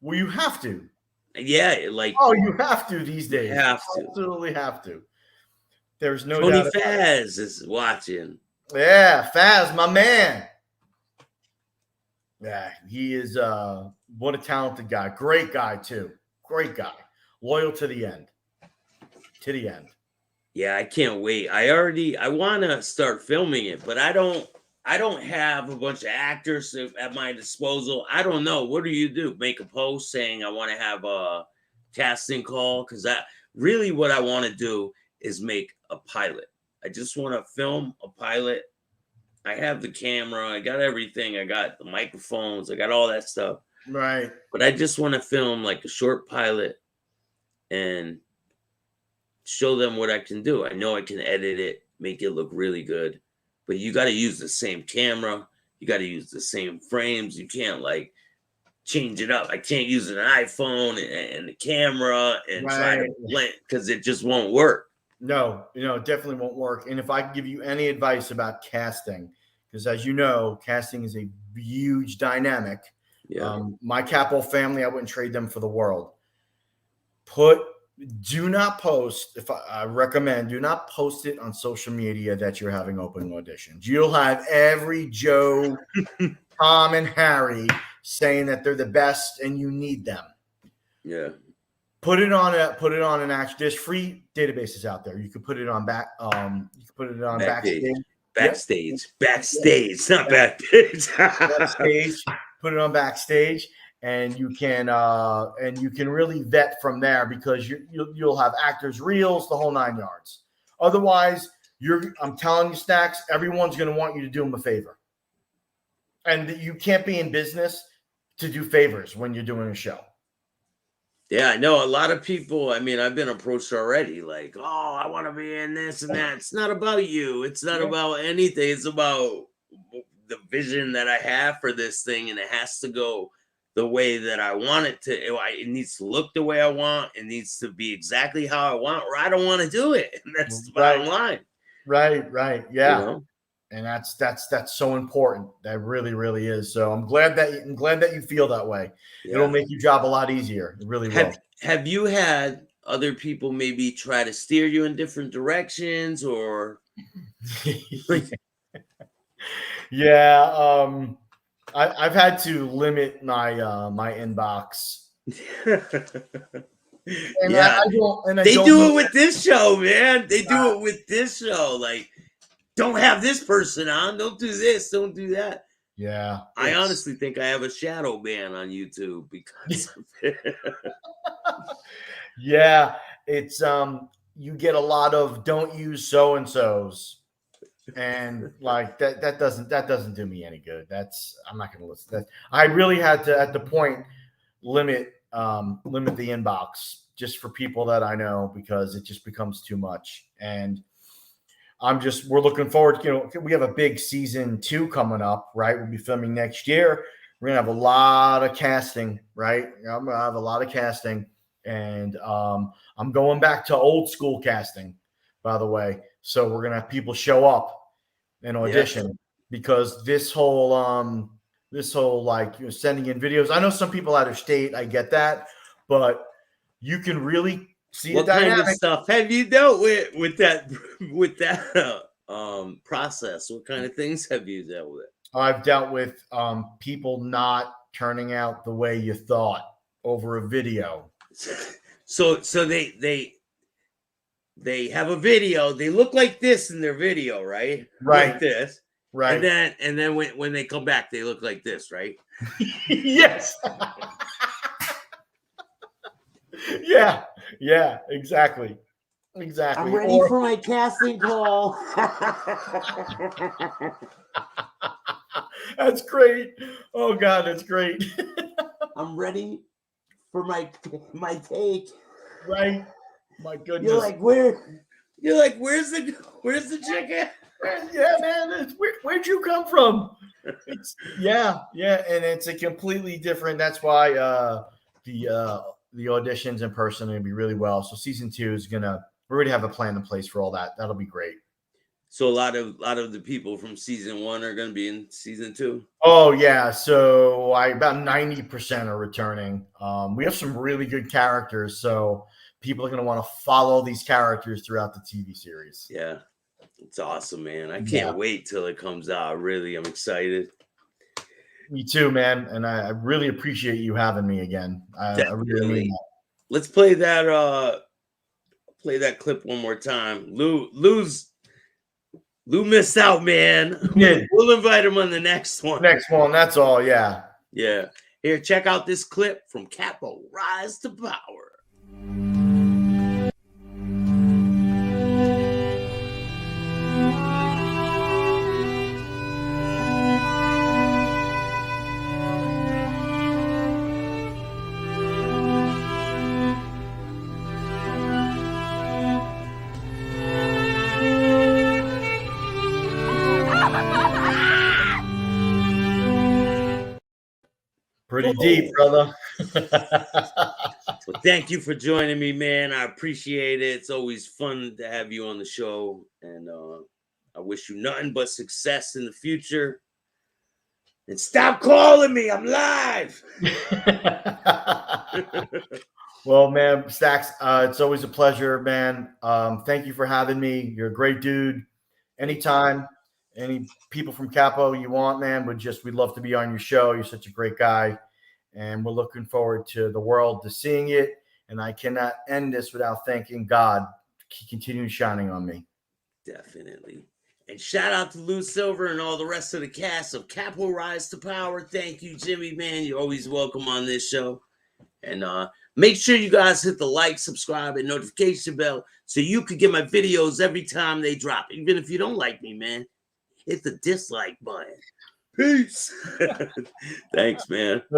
Well, you have to. Yeah, you have to these days. Have to. Absolutely have to. There's no Tony doubt. Faz is watching. Yeah, Faz, my man. Yeah, he is what a talented guy. Great guy too. Great guy. Loyal to the end. To the end. Yeah, I can't wait. I want to start filming it, but I don't have a bunch of actors at my disposal. I don't know. What do you do? Make a post saying I want to have a casting call? Because really what I want to do is make a pilot. I just want to film a pilot. I have the camera. I got everything. I got the microphones. I got all that stuff. Right. But I just want to film like a short pilot and show them what I can do. I know I can edit it, make it look really good. But you got to use the same camera. You got to use the same frames. You can't change it up. I can't use an iPhone and the camera and try to blend because it just won't work. No, it definitely won't work. And if I can give you any advice about casting, because as you know, casting is a huge dynamic. Yeah. My Capo family, I wouldn't trade them for the world. Do not post, I recommend, do not post it on social media that you're having open auditions. You'll have every Joe, Tom, and Harry saying that they're the best and you need them. Yeah. Put it on an actual. There's free databases out there. You can put it on Backstage. Backstage, not Backpage. Backstage. Put it on Backstage. And you can really vet from there because you'll have actors, reels, the whole 9 yards. Otherwise, I'm telling you, Staxx, everyone's going to want you to do them a favor, and you can't be in business to do favors when you're doing a show. Yeah, I know a lot of people. I mean, I've been approached already, like, "Oh, I want to be in this and that." It's not about you. It's not about anything. It's about the vision that I have for this thing, and it has to go the way that I want it to. It needs to look the way I want. It needs to be exactly how I want, or I don't want to do it. And that's the bottom line. Right. Yeah. And that's so important. That really, really is. So I'm glad that you feel that way. Yeah. It'll make your job a lot easier. It really will. Have you had other people maybe try to steer you in different directions or? Yeah. I've had to limit my my inbox. And yeah, they do it with this show, man. They do it with this show. Like, don't have this person on. Don't do this. Don't do that. Yeah. I honestly think I have a shadow ban on YouTube because of it. Yeah. It's you get a lot of don't use so-and-sos. and like that doesn't do me any good. I'm not going to listen. I really had to at the point limit the inbox just for people that I know, because it just becomes too much. And we're looking forward. We have a big season 2 coming up, right? We'll be filming next year. We're gonna have a lot of casting, right? I'm gonna have a lot of casting, and I'm going back to old school casting, by the way. So we're gonna have people show up and audition, because this whole like sending in videos. I know some people out of state. I get that, but you can really see what the dynamic. kind of stuff have you dealt with that process? What kind of things have you dealt with? I've dealt with people not turning out the way you thought over a video. So they have a video. They look like this in their video, right? Right. Like this. Right. And then when they come back, they look like this, right? Yes. Yeah, exactly. I'm ready for my casting call. That's great. Oh God, that's great. I'm ready for my take. Right. My goodness. You're like, where's the chick at? Yeah, man. Where'd you come from? Yeah, and it's a completely different. That's why the auditions in person are gonna be really well. So season 2 is we already have a plan in place for all that. That'll be great. So a lot of the people from season 1 are going to be in season 2. Oh yeah, so about 90% are returning. We have some really good characters, so people are going to want to follow these characters throughout the TV series. Yeah, it's awesome, man. I can't wait till it comes out. Really, I'm excited. Me too, man. And I really appreciate you having me again. I really mean that. Let's play that clip one more time. Lou missed out, man. Yeah. We'll invite him on the next one. That's all. Yeah. Yeah. Here, check out this clip from Capo, Rise to Power. Pretty deep, brother. Well, thank you for joining me, man. I appreciate it. It's always fun to have you on the show. And I wish you nothing but success in the future. And stop calling me. I'm live. Well, man, Staxx, it's always a pleasure, man. Thank you for having me. You're a great dude. Anytime, any people from Capo you want, man, we'd love to be on your show. You're such a great guy. And we're looking forward to the world to seeing it. And I cannot end this without thanking God. Continue shining on me. Definitely. And shout out to Lou Silver and all the rest of the cast of Capo Rise to Power. Thank you, Jimmy, man. You're always welcome on this show. And make sure you guys hit the like, subscribe, and notification bell so you can get my videos every time they drop. Even if you don't like me, man, hit the dislike button. Peace. Thanks, man.